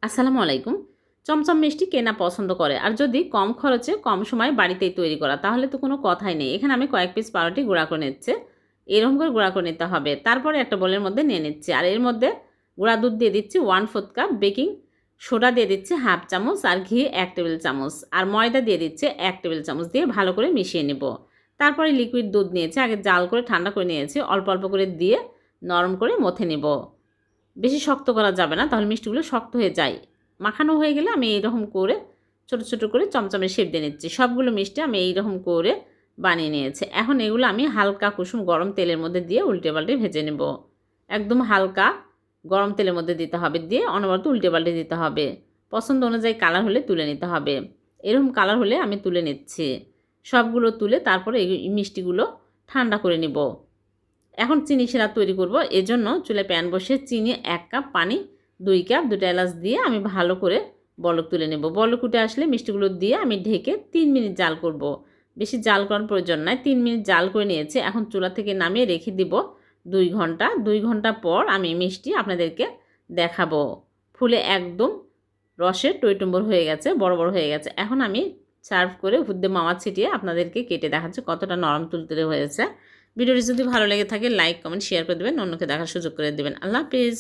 আসসালামু আলাইকুম। চমচম মিষ্টি কে না পছন্দ করে, আর যদি কম খরচে কম সময়ে বাড়িতেই তৈরি করা, তাহলে তো কোনো কথাই নেই। এখানে আমি কয়েক পিস পাউরুটি গুঁড়া করে নিচ্ছি। এরকম করে গুঁড়া করে নিতে হবে। তারপরে একটা বোলের মধ্যে নিয়ে নিচ্ছি, আর এর মধ্যে গুঁড়া দুধ দিয়ে দিচ্ছি 1/4 কাপ, বেকিং সোডা দিয়ে দিচ্ছি 1/2 চামচ, আর ঘি 1 টেবিল চামচ, আর ময়দা দিয়ে দিচ্ছি 1 টেবিল চামচ দিয়ে ভালো করে মিশিয়ে নেব। তারপরে লিকুইড দুধ নিয়েছি, আগে জাল করে ঠান্ডা করে নিয়েছি, অল্প অল্প করে দিয়ে নরম করে মথে নেব। বেশি শক্ত করা যাবে না, তাহলে মিষ্টিগুলো শক্ত হয়ে যায়। মাখানো হয়ে গেলে আমি এইরকম করে ছোট ছোট করে চমচমের শেপ দিয়ে নিচ্ছি। সবগুলো মিষ্টি আমি এইরকম করে বানিয়ে নিয়েছি। এখন এগুলো আমি হালকা কুসুম গরম তেলের মধ্যে দিয়ে উল্টে পাল্টে ভেজে নেব। একদম হালকা গরম তেলের মধ্যে দিতে হবে, দিয়ে অনবরত উল্টে পাল্টে দিতে হবে। পছন্দ অনুযায়ী কালার হলে তুলে নিতে হবে। এরকম কালার হলে আমি তুলে নিচ্ছি। সবগুলো তুলে তারপরে এই মিষ্টিগুলো ঠান্ডা করে নিব। এখন চিনি শিরা তৈরি করব। এজন্য চুলায় প্যান বসিয়ে চিনি 1 কাপ, পানি 2 কাপ, 2টা এলাচ দিয়ে আমি ভালো করে বলক তুলে নেব। বলক উঠে আসলে মিষ্টিগুলো দিয়ে আমি ঢেকে 3 মিনিট জাল করব। বেশি জাল করার প্রয়োজন নাই। 3 মিনিট জাল করে নিয়েছি। এখন চুলা থেকে নামিয়ে রেখে দিব 2 ঘন্টা। 2 ঘন্টা পর আমি মিষ্টি আপনাদেরকে দেখাবো। ফুলে একদম রসের টইটুম্বর হয়ে গেছে, বড় বড় হয়ে গেছে। এখন আমি সার্ভ করে উপর দিয়ে মাওয়া ছিটিয়ে আপনাদেরকে কেটে দেখাচ্ছি কতটা নরম তুলতুলে হয়েছে। ভিডিওটি যদি ভালো লেগে থাকে লাইক কমেন্ট শেয়ার করে দেবেন, অন্যকে দেখার সুযোগ করে দেবেন। আল্লাহ হাফেজ।